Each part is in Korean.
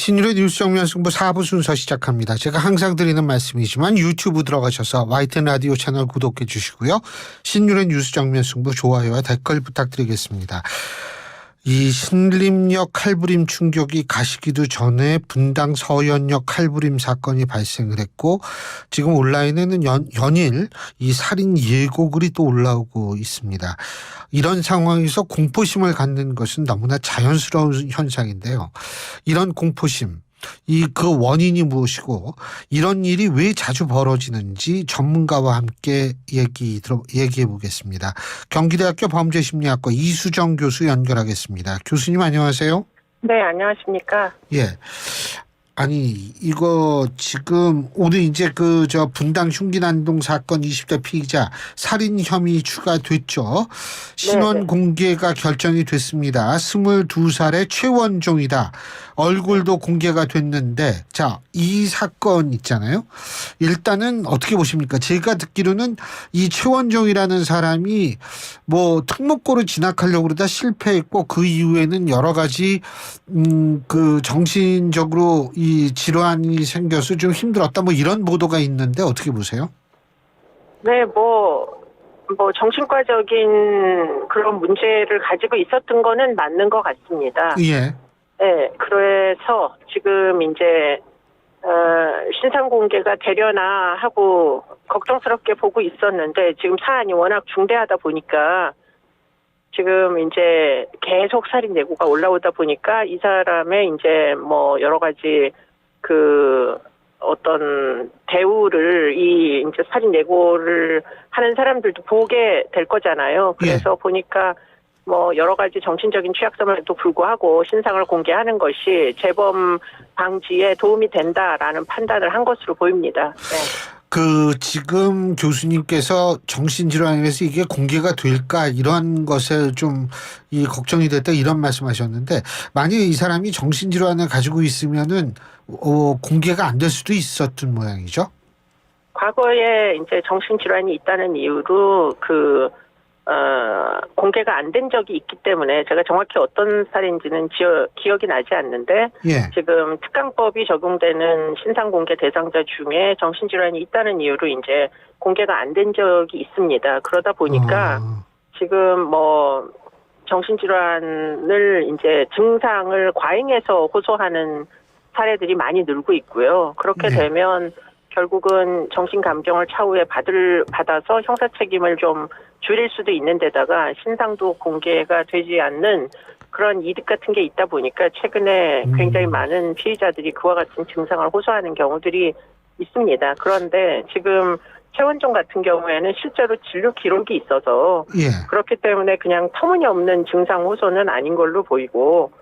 신율의 뉴스 정면 승부 4부 순서 시작합니다. 제가 항상 드리는 말씀이지만 유튜브 들어가셔서 YTN 라디오 채널 구독해 주시고요. 신율의 뉴스 정면 승부 좋아요와 댓글 부탁드리겠습니다. 이 신림역 칼부림 충격이 가시기도 전에 분당 서현역 칼부림 사건이 발생을 했고 지금 온라인에는 연일 이 살인 예고글이 또 올라오고 있습니다. 이런 상황에서 공포심을 갖는 것은 너무나 자연스러운 현상인데요. 이런 공포심, 그 원인이 무엇이고 이런 일이 왜 자주 벌어지는지 전문가와 함께 얘기해 보겠습니다. 경기대학교 범죄심리학과 이수정 교수 연결하겠습니다. 교수님 안녕하세요. 네, 안녕하십니까. 예. 아니 이거 지금 오늘 이제 분당 흉기난동 사건 20대 피의자 살인 혐의 추가됐죠. 신원 네네. 공개가 결정이 됐습니다. 22살의 최원종이다. 얼굴도 공개가 됐는데 자, 이 사건 있잖아요. 일단은 어떻게 보십니까? 제가 듣기로는 이 최원종이라는 사람이 뭐 특목고를 진학하려고 그러다 실패했고 그 이후에는 여러 가지 정신적으로 이 질환이 생겨서 좀 힘들었다 뭐 이런 보도가 있는데 어떻게 보세요? 네, 정신과적인 그런 문제를 가지고 있었던 거는 맞는 것 같습니다. 예. 네, 그래서 지금 이제, 신상 공개가 되려나 하고 걱정스럽게 보고 있었는데 지금 사안이 워낙 중대하다 보니까 지금 이제 계속 살인 예고가 올라오다 보니까 이 사람의 이제 뭐 여러 가지 어떤 대우를 이제 살인 예고를 하는 사람들도 보게 될 거잖아요. 그래서 보니까 뭐 여러 가지 정신적인 취약점에도 불구하고 신상을 공개하는 것이 재범 방지에 도움이 된다라는 판단을 한 것으로 보입니다. 네. 지금 교수님께서 정신질환에서 이게 공개가 될까 이런 것에 좀 걱정이 됐다 이런 말씀하셨는데 만약에 이 사람이 정신질환을 가지고 있으면은 공개가 안 될 수도 있었던 모양이죠. 과거에 이제 정신질환이 있다는 이유로 공개가 안 된 적이 있기 때문에 제가 정확히 어떤 살인지는 기억이 나지 않는데 지금 특강법이 적용되는 신상 공개 대상자 중에 정신질환이 있다는 이유로 이제 공개가 안 된 적이 있습니다. 그러다 보니까 지금 뭐 정신질환을 이제 증상을 과잉해서 호소하는 사례들이 많이 늘고 있고요. 그렇게 되면 결국은 정신감정을 차후에 받아서 형사 책임을 좀 줄일 수도 있는 데다가 신상도 공개가 되지 않는 그런 이득 같은 게 있다 보니까 최근에 굉장히 많은 피의자들이 그와 같은 증상을 호소하는 경우들이 있습니다. 그런데 지금 최원종 같은 경우에는 실제로 진료 기록이 있어서 그렇기 때문에 그냥 터무니없는 증상 호소는 아닌 걸로 보이고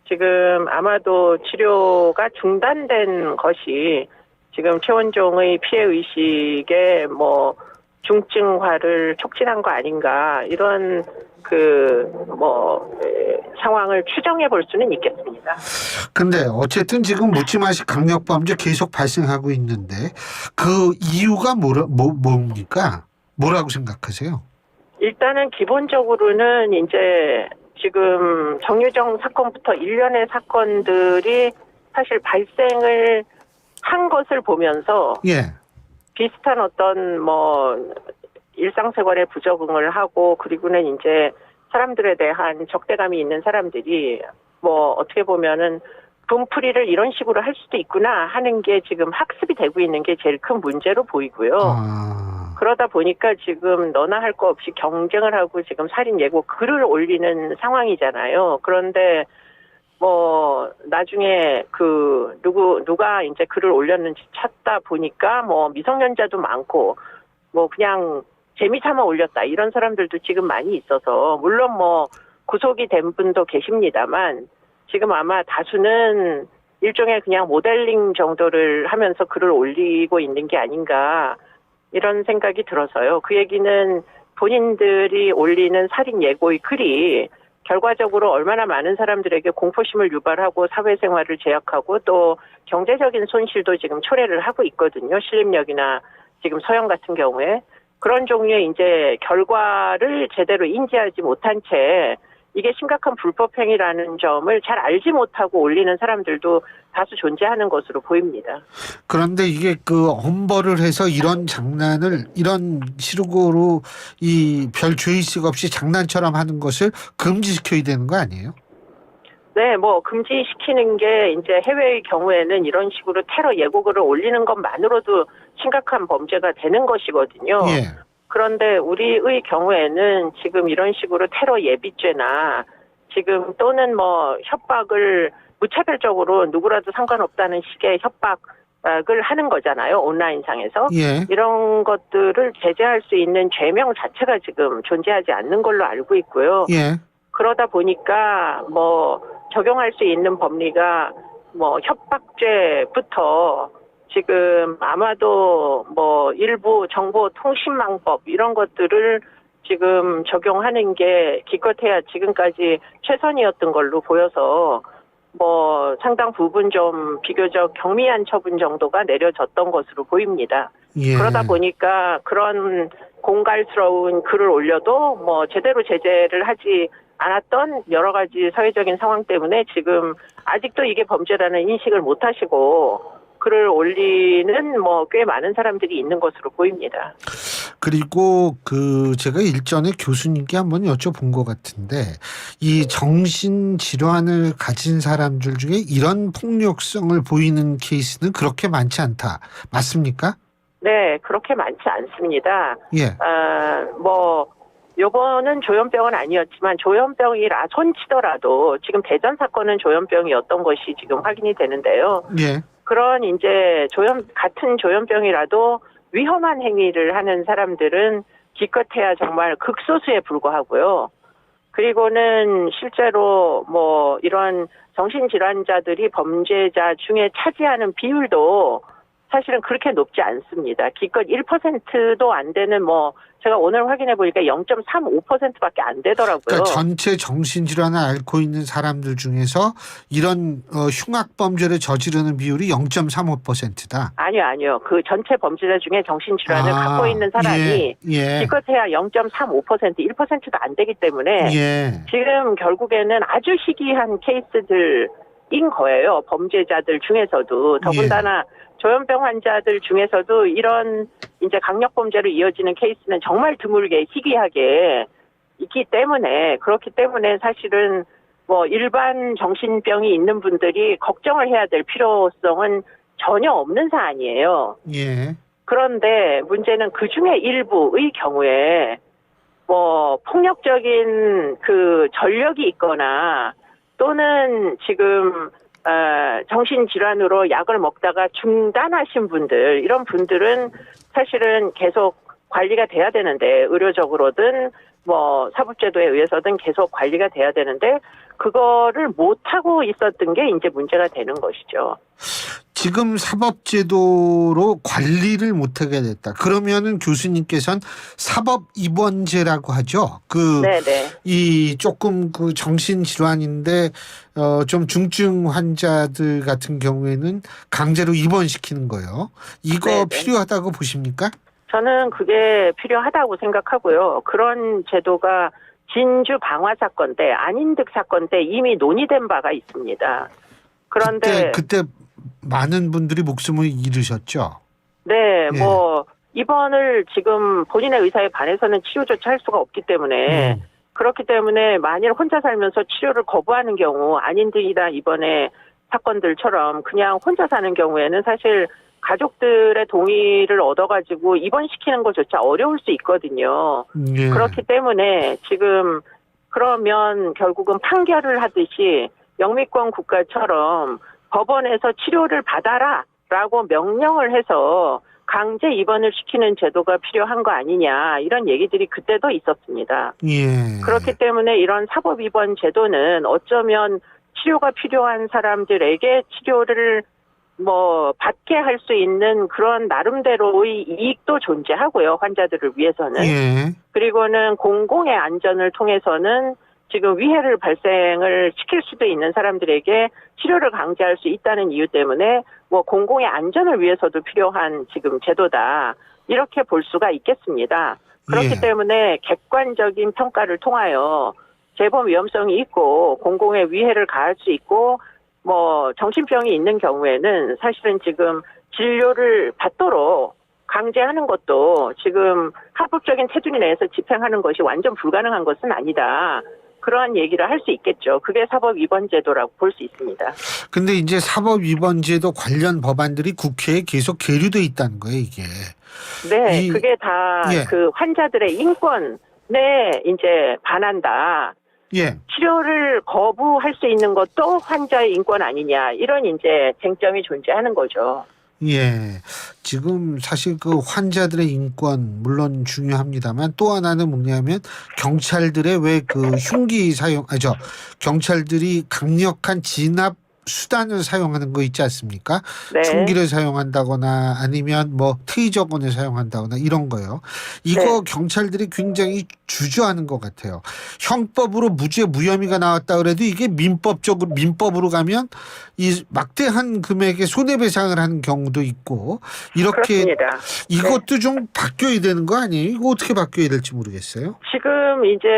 지금 아마도 치료가 중단된 것이 지금 최원종의 피해의식에 뭐 중증화를 촉진한 거 아닌가 이런 상황을 추정해 볼 수는 있겠습니다. 근데 어쨌든 지금 묻지마식 강력범죄 계속 발생하고 있는데 그 이유가 뭡니까? 뭐라고 생각하세요? 일단은 기본적으로는 이제 지금 정유정 사건부터 일련의 사건들이 사실 발생을 한 것을 보면서 비슷한 어떤 일상생활에 부적응을 하고 그리고는 이제 사람들에 대한 적대감이 있는 사람들이 어떻게 보면은 분풀이를 이런 식으로 할 수도 있구나 하는 게 지금 학습이 되고 있는 게 제일 큰 문제로 보이고요. 그러다 보니까 지금 너나 할 거 없이 경쟁을 하고 지금 살인 예고 글을 올리는 상황이잖아요. 그런데 나중에 누가 이제 글을 올렸는지 찾다 보니까 미성년자도 많고 그냥 재미삼아 올렸다 이런 사람들도 지금 많이 있어서 물론 구속이 된 분도 계십니다만 지금 아마 다수는 일종의 그냥 모델링 정도를 하면서 글을 올리고 있는 게 아닌가 이런 생각이 들어서요. 그 얘기는 본인들이 올리는 살인 예고의 글이 결과적으로 얼마나 많은 사람들에게 공포심을 유발하고 사회생활을 제약하고 또 경제적인 손실도 지금 초래를 하고 있거든요. 신림역이나 지금 서영 같은 경우에. 그런 종류의 이제 결과를 제대로 인지하지 못한 채 이게 심각한 불법행위라는 점을 잘 알지 못하고 올리는 사람들도 다수 존재하는 것으로 보입니다. 그런데 이게 그 엄벌을 해서 이런 장난을 이런 시루고로 이 별 죄의식 없이 장난처럼 하는 것을 금지시켜야 되는 거 아니에요? 네, 뭐 금지시키는 게 이제 해외의 경우에는 이런 식으로 테러 예고글을 올리는 것만으로도 심각한 범죄가 되는 것이거든요. 예. 그런데 우리의 경우에는 지금 이런 식으로 테러 예비죄나 지금 또는 뭐 협박을 무차별적으로 누구라도 상관없다는 식의 협박을 하는 거잖아요. 온라인상에서. 예. 이런 것들을 제재할 수 있는 죄명 자체가 지금 존재하지 않는 걸로 알고 있고요. 예. 그러다 보니까 뭐 적용할 수 있는 법리가 뭐 협박죄부터 지금 아마도 뭐 일부 정보통신망법 이런 것들을 지금 적용하는 게 기껏해야 지금까지 최선이었던 걸로 보여서 뭐 상당 부분 좀 비교적 경미한 처분 정도가 내려졌던 것으로 보입니다. 예. 그러다 보니까 그런 공갈스러운 글을 올려도 뭐 제대로 제재를 하지 않았던 여러 가지 사회적인 상황 때문에 지금 아직도 이게 범죄라는 인식을 못 하시고 글을 올리는 뭐 꽤 많은 사람들이 있는 것으로 보입니다. 그리고 그 제가 일전에 교수님께 한번 여쭤본 것 같은데 이 정신 질환을 가진 사람들 중에 이런 폭력성을 보이는 케이스는 그렇게 많지 않다. 맞습니까? 네, 그렇게 많지 않습니다. 예. 뭐 요거는 조현병은 아니었지만 조현병이라 손치더라도 지금 대전 사건은 조현병이었던 것이 지금 확인이 되는데요. 예. 그런 이제 같은 조현병이라도 위험한 행위를 하는 사람들은 기껏해야 정말 극소수에 불과하고요. 그리고는 실제로 뭐 이런 정신질환자들이 범죄자 중에 차지하는 비율도 사실은 그렇게 높지 않습니다. 기껏 1%도 안 되는 뭐 제가 오늘 확인해 보니까 0.35%밖에 안 되더라고요. 그러니까 전체 정신질환을 앓고 있는 사람들 중에서 이런 흉악 범죄를 저지르는 비율이 0.35%다. 아니요. 그 전체 범죄자 중에 정신질환을 갖고 있는 사람이 예. 기껏해야 0.35%, 1%도 안 되기 때문에 예. 지금 결국에는 아주 희귀한 케이스들인 거예요. 범죄자들 중에서도. 더군다나 조현병 환자들 중에서도 이런 이제 강력범죄로 이어지는 케이스는 정말 드물게 희귀하게 있기 때문에 그렇기 때문에 사실은 뭐 일반 정신병이 있는 분들이 걱정을 해야 될 필요성은 전혀 없는 사안이에요. 예. 그런데 문제는 그 중에 일부의 경우에 뭐 폭력적인 그 전력이 있거나 또는 지금 정신질환으로 약을 먹다가 중단하신 분들, 이런 분들은 사실은 계속 관리가 돼야 되는데, 의료적으로든 뭐 사법제도에 의해서든 계속 관리가 돼야 되는데, 그거를 못하고 있었던 게 이제 문제가 되는 것이죠. 지금 사법제도로 관리를 못하게 됐다. 그러면은 교수님께서는 사법입원제라고 하죠. 네네. 이 조금 그 정신질환인데 좀 중증 환자들 같은 경우에는 강제로 입원시키는 거예요. 이거 네네. 필요하다고 보십니까? 저는 그게 필요하다고 생각하고요. 그런 제도가 진주 방화 사건 때, 안인득 사건 때 이미 논의된 바가 있습니다. 그런데 그때 많은 분들이 목숨을 잃으셨죠. 네, 예. 뭐 입원을 지금 본인의 의사에 반해서는 치료조차 할 수가 없기 때문에 그렇기 때문에 만일 혼자 살면서 치료를 거부하는 경우 안인득이나 이번에 사건들처럼 그냥 혼자 사는 경우에는 사실 가족들의 동의를 얻어가지고 입원시키는 것조차 어려울 수 있거든요. 예. 그렇기 때문에 지금 그러면 결국은 판결을 하듯이 영미권 국가처럼 법원에서 치료를 받아라라고 명령을 해서 강제 입원을 시키는 제도가 필요한 거 아니냐 이런 얘기들이 그때도 있었습니다. 예. 그렇기 때문에 이런 사법 입원 제도는 어쩌면 치료가 필요한 사람들에게 치료를 뭐 받게 할 수 있는 그런 나름대로의 이익도 존재하고요. 환자들을 위해서는. 예. 그리고는 공공의 안전을 통해서는 지금 위해를 발생을 시킬 수도 있는 사람들에게 치료를 강제할 수 있다는 이유 때문에 뭐 공공의 안전을 위해서도 필요한 지금 제도다. 이렇게 볼 수가 있겠습니다. 그렇기 예. 때문에 객관적인 평가를 통하여 재범 위험성이 있고 공공에 위해를 가할 수 있고 뭐 정신병이 있는 경우에는 사실은 지금 진료를 받도록 강제하는 것도 지금 합법적인 테두리 내에서 집행하는 것이 완전 불가능한 것은 아니다. 그러한 얘기를 할 수 있겠죠. 그게 사법위반제도라고 볼 수 있습니다. 근데 이제 사법위반제도 관련 법안들이 국회에 계속 계류돼 있다는 거예요, 이게. 네, 그게 다 그 환자들의 인권에 이제 반한다. 예. 치료를 거부할 수 있는 것도 환자의 인권 아니냐. 이런 이제 쟁점이 존재하는 거죠. 예. 지금 사실 그 환자들의 인권 물론 중요합니다만 또 하나는 뭐냐면 경찰들의 왜 그 흉기 사용, 경찰들이 강력한 진압 수단을 사용하는 거 있지 않습니까? 네. 총기를 사용한다거나 아니면 뭐 테이저건을 사용한다거나 이런 거요. 이거 네. 경찰들이 굉장히 주저하는 것 같아요. 형법으로 무죄 무혐의가 나왔다 그래도 이게 민법으로 가면 이 막대한 금액의 손해배상을 하는 경우도 있고 이렇게 그렇습니다. 이것도 좀 바뀌어야 되는 거 아니에요? 이거 어떻게 바뀌어야 될지 모르겠어요. 지금 이제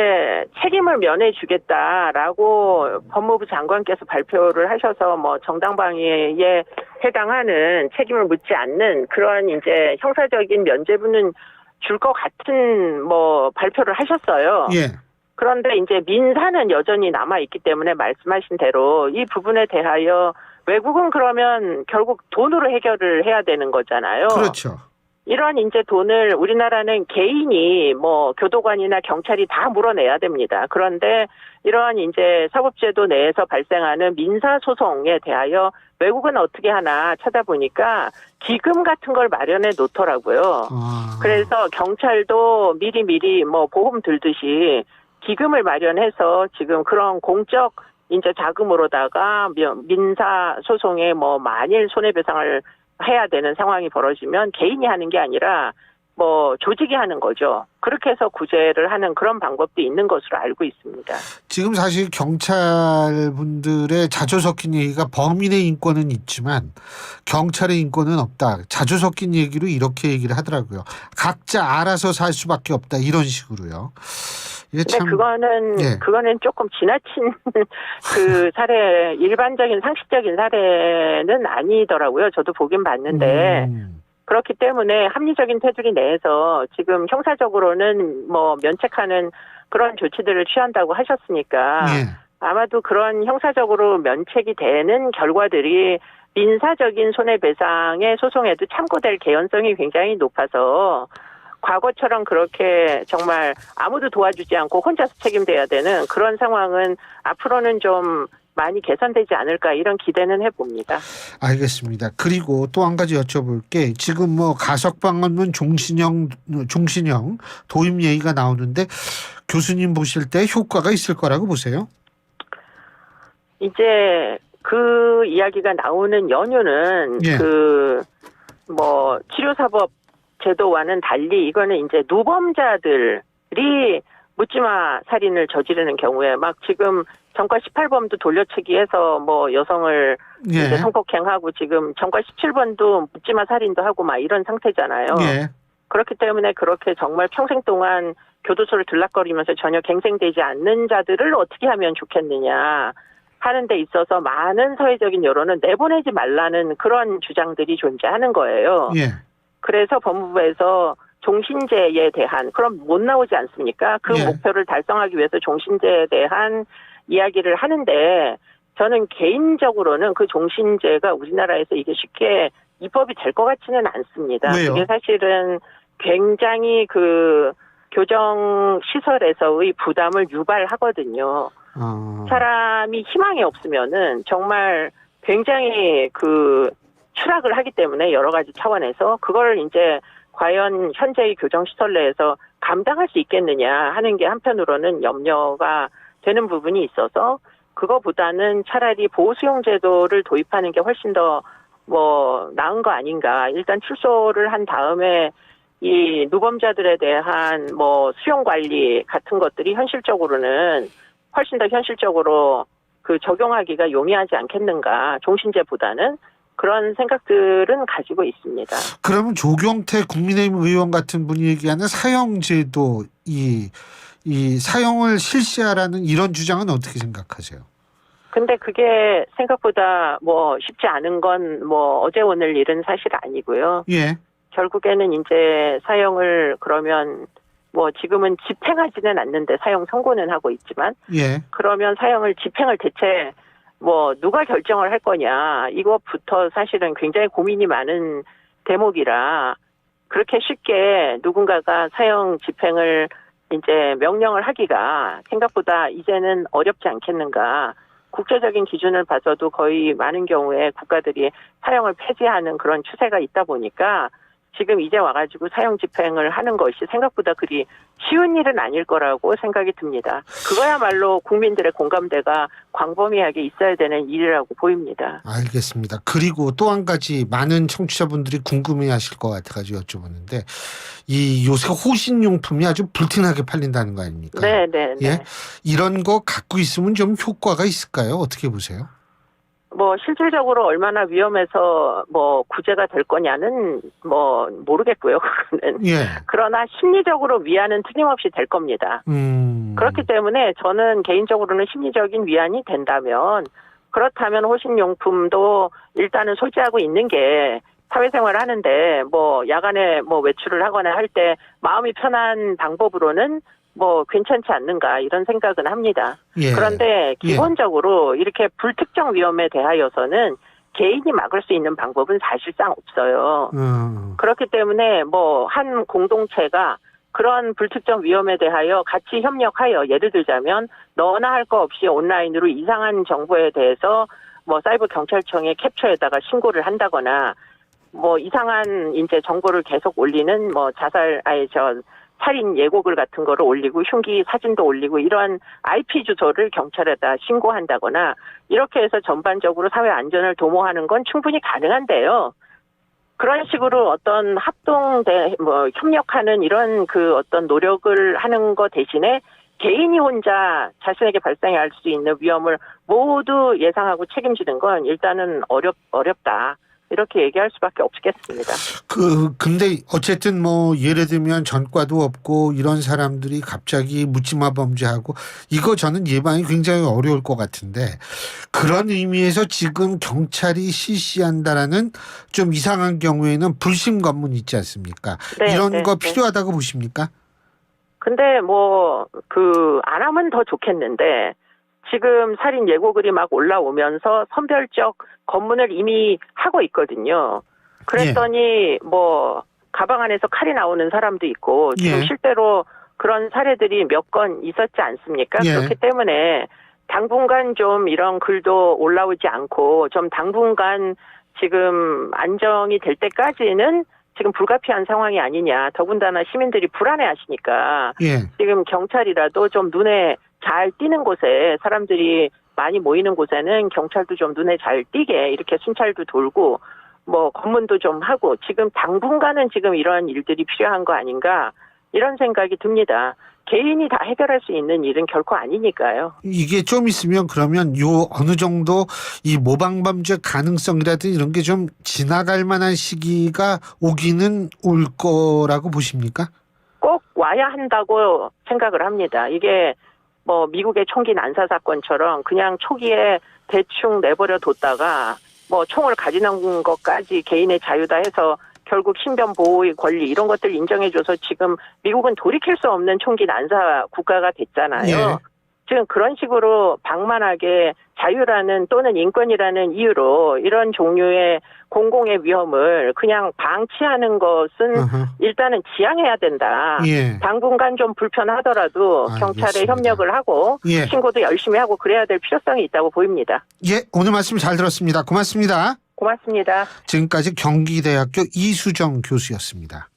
책임을 면해주겠다라고 법무부 장관께서 발표를 하셔서 뭐 정당방위에 해당하는 책임을 묻지 않는 그러한 이제 형사적인 면죄부는 줄 것 같은 뭐 발표를 하셨어요. 예. 그런데 이제 민사는 여전히 남아 있기 때문에 말씀하신 대로 이 부분에 대하여 외국은 그러면 결국 돈으로 해결을 해야 되는 거잖아요. 그렇죠. 이런 이제 돈을 우리나라는 개인이 뭐 교도관이나 경찰이 다 물어내야 됩니다. 그런데 이러한 이제 사법제도 내에서 발생하는 민사소송에 대하여 외국은 어떻게 하나 찾아보니까 기금 같은 걸 마련해 놓더라고요. 그래서 경찰도 미리 뭐 보험 들듯이 기금을 마련해서 지금 그런 공적 이제 자금으로다가 민사소송에 뭐 만일 손해배상을 해야 되는 상황이 벌어지면 개인이 하는 게 아니라 뭐 조직이 하는 거죠. 그렇게 해서 구제를 하는 그런 방법도 있는 것으로 알고 있습니다. 지금 사실 경찰분들의 자주 섞인 얘기가 범인의 인권은 있지만 경찰의 인권은 없다. 자주 섞인 얘기로 이렇게 얘기를 하더라고요. 각자 알아서 살 수밖에 없다. 이런 식으로요. 근데 그거는 조금 지나친 그 사례, 일반적인 상식적인 사례는 아니더라고요. 저도 보긴 봤는데. 그렇기 때문에 합리적인 테두리 내에서 지금 형사적으로는 뭐 면책하는 그런 조치들을 취한다고 하셨으니까 아마도 그런 형사적으로 면책이 되는 결과들이 민사적인 손해배상의 소송에도 참고될 개연성이 굉장히 높아서 과거처럼 그렇게 정말 아무도 도와주지 않고 혼자서 책임져야 되는 그런 상황은 앞으로는 좀 많이 개선되지 않을까 이런 기대는 해봅니다. 알겠습니다. 그리고 또 한 가지 여쭤볼 게 지금 뭐 가석방은 종신형 도입 얘기가 나오는데 교수님 보실 때 효과가 있을 거라고 보세요? 이제 그 이야기가 나오는 연유는 그 뭐 치료사법 제도와는 달리 이거는 이제 누범자들이 묻지마 살인을 저지르는 경우에 막 지금 전과 18범도 돌려치기해서 뭐 여성을 이제 성폭행하고 지금 전과 17번도 묻지마 살인도 하고 막 이런 상태잖아요. 그렇기 때문에 그렇게 정말 평생 동안 교도소를 들락거리면서 전혀 갱생되지 않는 자들을 어떻게 하면 좋겠느냐 하는 데 있어서 많은 사회적인 여론은 내보내지 말라는 그런 주장들이 존재하는 거예요. 그래서 법무부에서 종신제에 대한 그럼 못 나오지 않습니까? 그 목표를 달성하기 위해서 종신제에 대한 이야기를 하는데 저는 개인적으로는 그 종신제가 우리나라에서 이게 쉽게 입법이 될 것 같지는 않습니다. 왜요? 그게 사실은 굉장히 그 교정 시설에서의 부담을 유발하거든요. 사람이 희망이 없으면은 정말 굉장히 그 추락을 하기 때문에 여러 가지 차원에서 그걸 이제 과연 현재의 교정시설 내에서 감당할 수 있겠느냐 하는 게 한편으로는 염려가 되는 부분이 있어서 그거보다는 차라리 보호수용제도를 도입하는 게 훨씬 더 뭐 나은 거 아닌가. 일단 출소를 한 다음에 이 누범자들에 대한 뭐 수용 관리 같은 것들이 현실적으로는 훨씬 더 현실적으로 그 적용하기가 용이하지 않겠는가. 종신제보다는 그런 생각들은 가지고 있습니다. 그러면 조경태 국민의힘 의원 같은 분이 얘기하는 사형제도 이 사형을 실시하라는 이런 주장은 어떻게 생각하세요? 근데 그게 생각보다 뭐 쉽지 않은 건 뭐 어제 오늘 일은 사실 아니고요. 예. 결국에는 이제 사형을 그러면 뭐 지금은 집행하지는 않는데 사형 선고는 하고 있지만 예. 그러면 사형을 집행을 대체 뭐 누가 결정을 할 거냐 이것부터 사실은 굉장히 고민이 많은 대목이라 그렇게 쉽게 누군가가 사형 집행을 이제 명령을 하기가 생각보다 이제는 어렵지 않겠는가. 국제적인 기준을 봐서도 거의 많은 경우에 국가들이 사형을 폐지하는 그런 추세가 있다 보니까 지금 이제 와가지고 사형 집행을 하는 것이 생각보다 그리 쉬운 일은 아닐 거라고 생각이 듭니다. 그거야말로 국민들의 공감대가 광범위하게 있어야 되는 일이라고 보입니다. 알겠습니다. 그리고 또 한 가지 많은 청취자분들이 궁금해하실 것 같아가지고 여쭤보는데 이 요새 호신용품이 아주 불티나게 팔린다는 거 아닙니까? 네. 예, 이런 거 갖고 있으면 좀 효과가 있을까요? 어떻게 보세요? 뭐 실질적으로 얼마나 위험해서 뭐 구제가 될 거냐는 뭐 모르겠고요. 그거는. 예. 그러나 심리적으로 위안은 틀림없이 될 겁니다. 그렇기 때문에 저는 개인적으로는 심리적인 위안이 된다면 그렇다면 호신용품도 일단은 소지하고 있는 게 사회생활을 하는데 뭐 야간에 뭐 외출을 하거나 할 때 마음이 편한 방법으로는 뭐 괜찮지 않는가 이런 생각은 합니다. 예. 그런데 기본적으로 이렇게 불특정 위험에 대하여서는 개인이 막을 수 있는 방법은 사실상 없어요. 그렇기 때문에 뭐 한 공동체가 그런 불특정 위험에 대하여 같이 협력하여 예를 들자면 너나 할 거 없이 온라인으로 이상한 정보에 대해서 뭐 사이버 경찰청에 캡처에다가 신고를 한다거나 뭐 이상한 이제 정보를 계속 올리는 뭐 살인 예고글 같은 거를 올리고 흉기 사진도 올리고 이러한 IP 주소를 경찰에다 신고한다거나 이렇게 해서 전반적으로 사회 안전을 도모하는 건 충분히 가능한데요. 그런 식으로 어떤 협력하는 이런 그 어떤 노력을 하는 것 대신에 개인이 혼자 자신에게 발생할 수 있는 위험을 모두 예상하고 책임지는 건 일단은 어렵다. 이렇게 얘기할 수밖에 없겠습니다. 근데 어쨌든 뭐 예를 들면 전과도 없고 이런 사람들이 갑자기 묻지마 범죄하고 이거 저는 예방이 굉장히 어려울 것 같은데 그런 의미에서 지금 경찰이 실시한다라는 좀 이상한 경우에는 불심 검문 있지 않습니까? 이런 거 필요하다고 보십니까? 근데 안 하면 더 좋겠는데 지금 살인 예고글이 막 올라오면서 선별적 검문을 이미 하고 있거든요. 그랬더니 가방 안에서 칼이 나오는 사람도 있고 지금 실제로 그런 사례들이 몇 건 있었지 않습니까? 그렇기 때문에 당분간 좀 이런 글도 올라오지 않고 좀 당분간 지금 안정이 될 때까지는 지금 불가피한 상황이 아니냐. 더군다나 시민들이 불안해하시니까 지금 경찰이라도 좀 눈에 잘 띄는 곳에 사람들이 많이 모이는 곳에는 경찰도 좀 눈에 잘 띄게 이렇게 순찰도 돌고 검문도 좀 하고 지금 당분간은 지금 이런 일들이 필요한 거 아닌가 이런 생각이 듭니다. 개인이 다 해결할 수 있는 일은 결코 아니니까요. 이게 좀 있으면 그러면 어느 정도 이 모방범죄 가능성이라든지 이런 게 좀 지나갈 만한 시기가 오기는 올 거라고 보십니까? 꼭 와야 한다고 생각을 합니다. 이게 미국의 총기 난사 사건처럼 그냥 초기에 대충 내버려 뒀다가 총을 가지는 것까지 개인의 자유다 해서 결국 신변 보호의 권리 이런 것들 인정해줘서 지금 미국은 돌이킬 수 없는 총기 난사 국가가 됐잖아요. 지금 그런 식으로 방만하게 자유라는 또는 인권이라는 이유로 이런 종류의 공공의 위험을 그냥 방치하는 것은 일단은 지양해야 된다. 당분간 좀 불편하더라도 경찰에 협력을 하고 신고도 열심히 하고 그래야 될 필요성이 있다고 보입니다. 오늘 말씀 잘 들었습니다. 고맙습니다. 고맙습니다. 지금까지 경기대학교 이수정 교수였습니다.